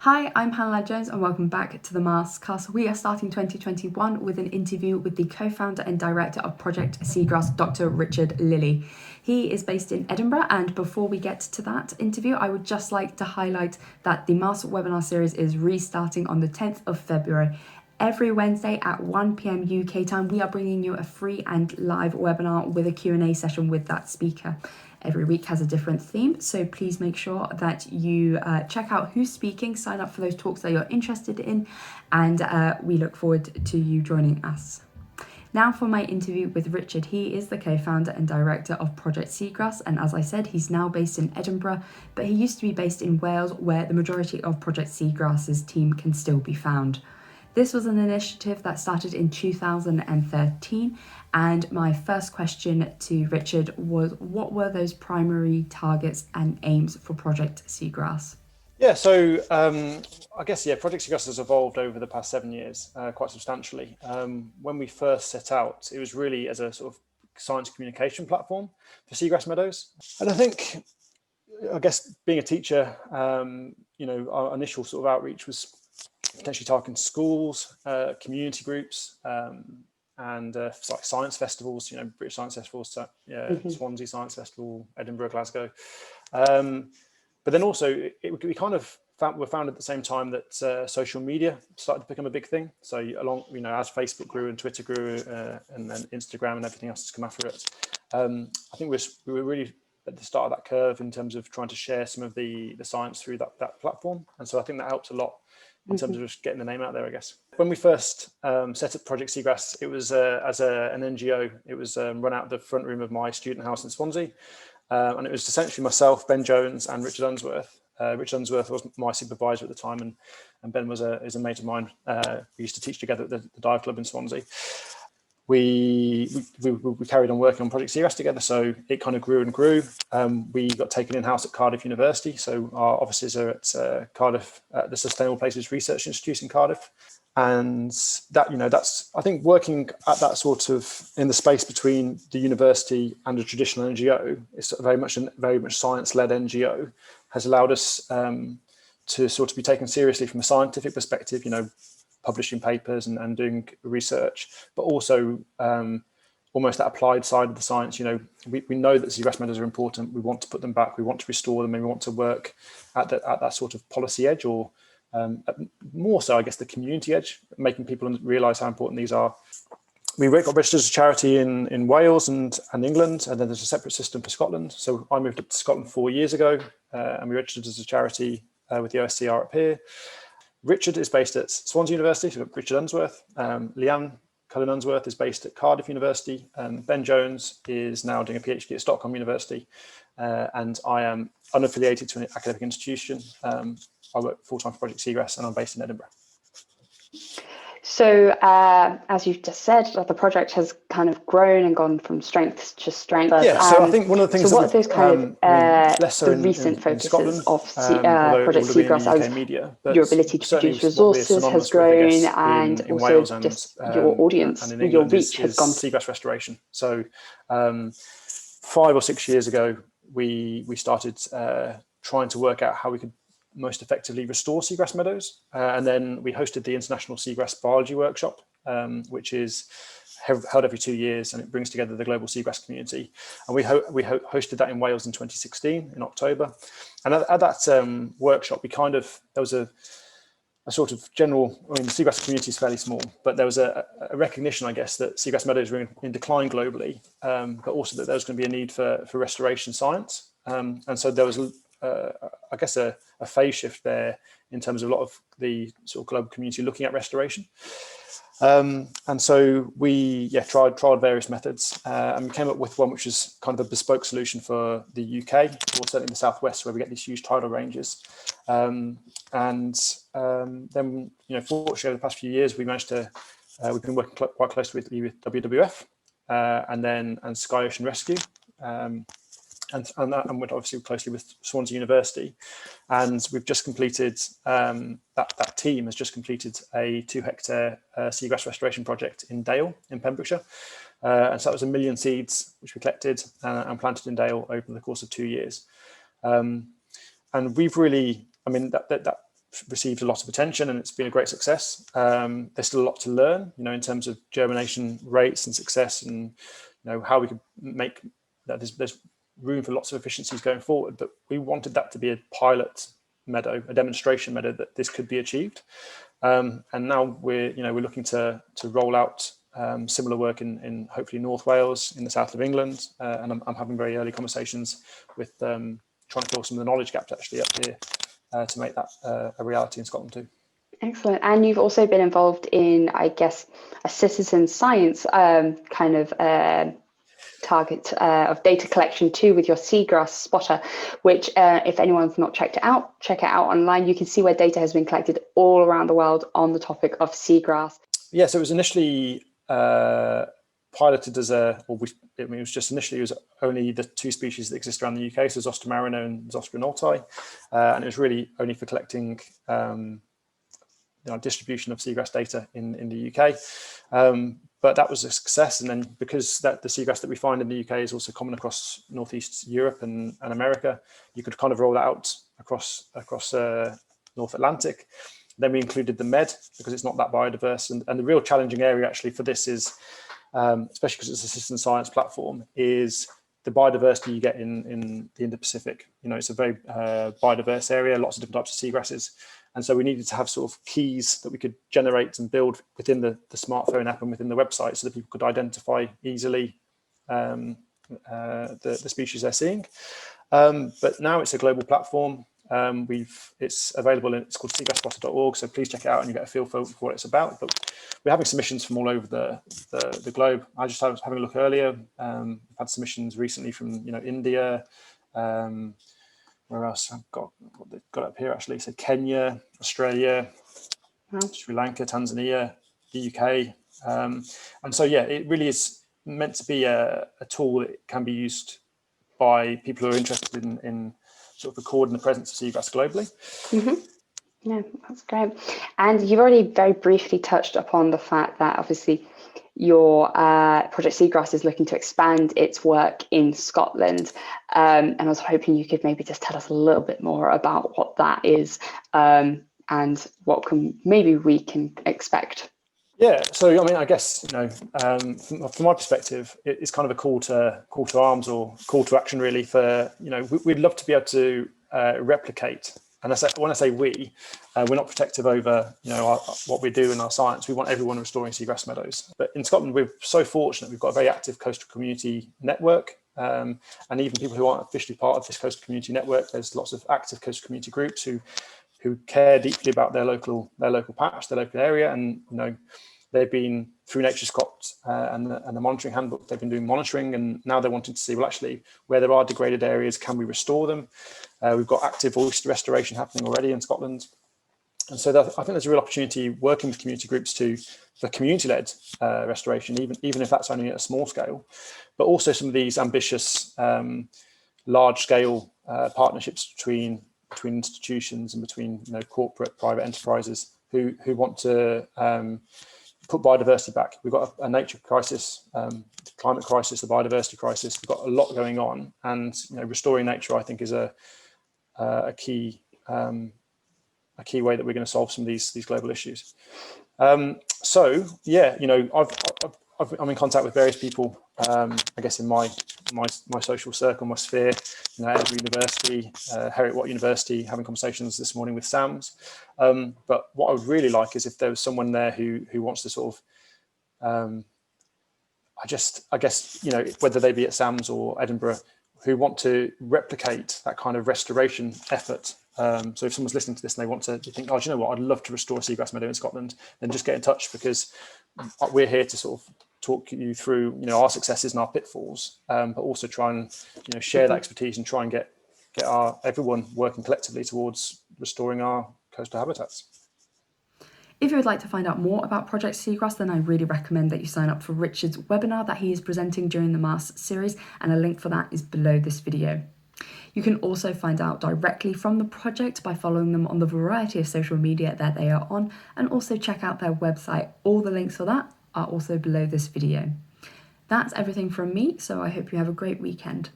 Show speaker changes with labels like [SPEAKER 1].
[SPEAKER 1] Hi, I'm Hannah Jones and welcome back to the MASTS. We are starting 2021 with an interview with the co-founder and director of Project Seagrass, Dr. Richard Lilly. He is based in Edinburgh, and before we get to that interview, I would just like to highlight that the MASTS webinar series is restarting on the 10th of February. Every Wednesday at 1 p.m. UK time, we are bringing you a free and live webinar with a Q&A session with that speaker. Every week has a different theme, so please make sure that you check out who's speaking, sign up for those talks that you're interested in, and we look forward to you joining us. Now for my interview with Richard. He is the co-founder and director of Project Seagrass, and as I said, he's now based in Edinburgh, but he used to be based in Wales, where the majority of Project Seagrass's team can still be found. This was an initiative that started in 2013, and my first question to Richard was, what were those primary targets and aims for Project Seagrass?
[SPEAKER 2] Yeah, so I guess, Project Seagrass has evolved over the past 7 years quite substantially. When we first set out, it was really as a sort of science communication platform for seagrass meadows. And I guess being a teacher, our initial sort of outreach was potentially targeting schools, community groups, and like science festivals, British science festivals, so Swansea Science Festival, Edinburgh, Glasgow. But then also, we kind of were found at the same time that social media started to become a big thing. So as Facebook grew and Twitter grew, and then Instagram and everything else has come after it, I think we were really at the start of that curve in terms of trying to share some of the science through that platform. And so I think that helped a lot in terms of just getting the name out there, I guess. When we first set up Project Seagrass, it was as an NGO. It was run out of the front room of my student house in Swansea. And it was essentially myself, Ben Jones, and Richard Unsworth. Richard Unsworth was my supervisor at the time, and Ben is a mate of mine. We used to teach together at the Dive Club in Swansea. We carried on working on Project Seagrass together, so it kind of grew and grew. We got taken in-house at Cardiff University, so our offices are at Cardiff, at the Sustainable Places Research Institute in Cardiff. And that's, I think, working at that sort of in the space between the university and a traditional NGO, it's very much science-led NGO, has allowed us to sort of be taken seriously from a scientific perspective, publishing papers and doing research, but also almost that applied side of the science. We know that seagrass meadows are important. We want to put them back. We want to restore them, and we want to work at that sort of policy edge, or more so, I guess, the community edge, making people realise how important these are. We got registered as a charity in Wales and England, and then there's a separate system for Scotland. So I moved up to Scotland 4 years ago, and we registered as a charity with the OSCR up here. Richard is based at Swansea University, so Richard Unsworth. Leanne Cullen Unsworth is based at Cardiff University. Ben Jones is now doing a PhD at Stockholm University. And I am unaffiliated to an academic institution. I work full-time for Project Seagrass, and I'm based in Edinburgh.
[SPEAKER 3] So, as you've just said, the project has kind of grown and gone from strength to strength.
[SPEAKER 2] So I think one of the things.
[SPEAKER 3] So, what are those kind of the recent focuses
[SPEAKER 2] Scotland,
[SPEAKER 3] of Project Seagrass as
[SPEAKER 2] media,
[SPEAKER 3] your ability to produce resources has grown, and also just your audience, your reach has gone.
[SPEAKER 2] Seagrass restoration. So, 5 or 6 years ago, we started trying to work out how we could most effectively restore seagrass meadows, and then we hosted the International Seagrass Biology Workshop, which is held every 2 years, and it brings together the global seagrass community. And we hosted that in Wales in 2016 in October. And at that workshop, there was a sort of general. I mean, the seagrass community is fairly small, but there was a recognition, I guess, that seagrass meadows were in decline globally, but also that there was going to be a need for restoration science. And so there was, I guess, a phase shift there in terms of a lot of the sort of global community looking at restoration. And so we tried various methods, and we came up with one which is kind of a bespoke solution for the UK, or certainly in the southwest, where we get these huge tidal ranges. Then, fortunately, over the past few years, we've been working quite closely with WWF and Sky Ocean Rescue. And we're obviously closely with Swansea University, and we've just completed that team has just completed a 2-hectare seagrass restoration project in Dale in Pembrokeshire, and so that was 1 million seeds which we collected and planted in Dale over the course of 2 years, and we've really, I mean, that received a lot of attention and it's been a great success. There's still a lot to learn, in terms of germination rates and success, and how we could make that. There's room for lots of efficiencies going forward, but we wanted that to be a pilot meadow, a demonstration meadow that this could be achieved. And now we're looking to roll out similar work in hopefully North Wales, in the south of England, and I'm having very early conversations with trying to fill some of the knowledge gaps actually up here to make that a reality in Scotland too.
[SPEAKER 3] Excellent. And you've also been involved in, I guess, a citizen science target of data collection too, with your Seagrass spotter, which if anyone's not check it out online. You can see where data has been collected all around the world on the topic of seagrass.
[SPEAKER 2] Yeah, so it was initially piloted as it was only the two species that exist around the UK, so Zostra marino and Zostra nautai, and it was really only for collecting distribution of seagrass data in the UK. But that was a success, and then because the seagrass that we find in the UK is also common across Northeast Europe and America, you could kind of roll that out across North Atlantic. Then we included the Med because it's not that biodiverse, and the real challenging area actually for this is, especially because it's a citizen science platform, is the biodiversity you get in the Indo-Pacific. It's a very biodiverse area, lots of different types of seagrasses. And so we needed to have sort of keys that we could generate and build within the smartphone app and within the website so that people could identify easily the species they're seeing. But now it's a global platform. It's available, it's called seagrassspotter.org, so please check it out and you get a feel for what it's about. But we're having submissions from all over the globe. I was having a look earlier. We've had submissions recently from India. Where else? I've got what they've got up here actually. So Kenya, Australia, Sri Lanka, Tanzania, the UK. And so, yeah, it really is meant to be a tool that can be used by people who are interested in sort of recording the presence of seagrass globally.
[SPEAKER 3] Mm-hmm. Yeah, that's great. And you've already very briefly touched upon the fact that obviously your Project Seagrass is looking to expand its work in Scotland. And I was hoping you could maybe just tell us a little bit more about what that is and what we can expect.
[SPEAKER 2] Yeah, so I mean, I guess from my perspective, it's kind of a call to arms or call to action, really. For we'd love to be able to replicate. And when I say we're not protective over what we do in our science. We want everyone restoring seagrass meadows. But in Scotland, we're so fortunate. We've got a very active coastal community network, and even people who aren't officially part of this coastal community network. There's lots of active coastal community groups who care deeply about their local patch, their local area, and they've been through Nature Scot and the monitoring handbook. They've been doing monitoring, and now they're wanting to see, well, actually, where there are degraded areas, can we restore them? We've got active oyster restoration happening already in Scotland, and so I think there's a real opportunity working with community groups for community-led restoration, even if that's only at a small scale, but also some of these ambitious, large-scale partnerships between institutions and between corporate private enterprises who want to put biodiversity back. We've got a nature crisis, climate crisis, the biodiversity crisis. We've got a lot going on, and restoring nature, I think, is a key way that we're going to solve some of these global issues. So yeah, I'm in contact with various people. I guess in my social circle, my sphere, Edinburgh University, Heriot-Watt University, having conversations this morning with SAMS. But what I would really like is if there was someone there who wants to sort of, I guess whether they be at SAMS or Edinburgh, who want to replicate that kind of restoration effort. So if someone's listening to this and they want to think, oh, do you know what, I'd love to restore a seagrass meadow in Scotland, then just get in touch, because we're here to sort of talk you through our successes and our pitfalls, but also try and share that expertise and try and get everyone working collectively towards restoring our coastal habitats.
[SPEAKER 1] If you would like to find out more about Project Seagrass, then I really recommend that you sign up for Richard's webinar that he is presenting during the MASTS series, and a link for that is below this video. You can also find out directly from the project by following them on the variety of social media that they are on, and also check out their website. All the links for that are also below this video. That's everything from me, so I hope you have a great weekend.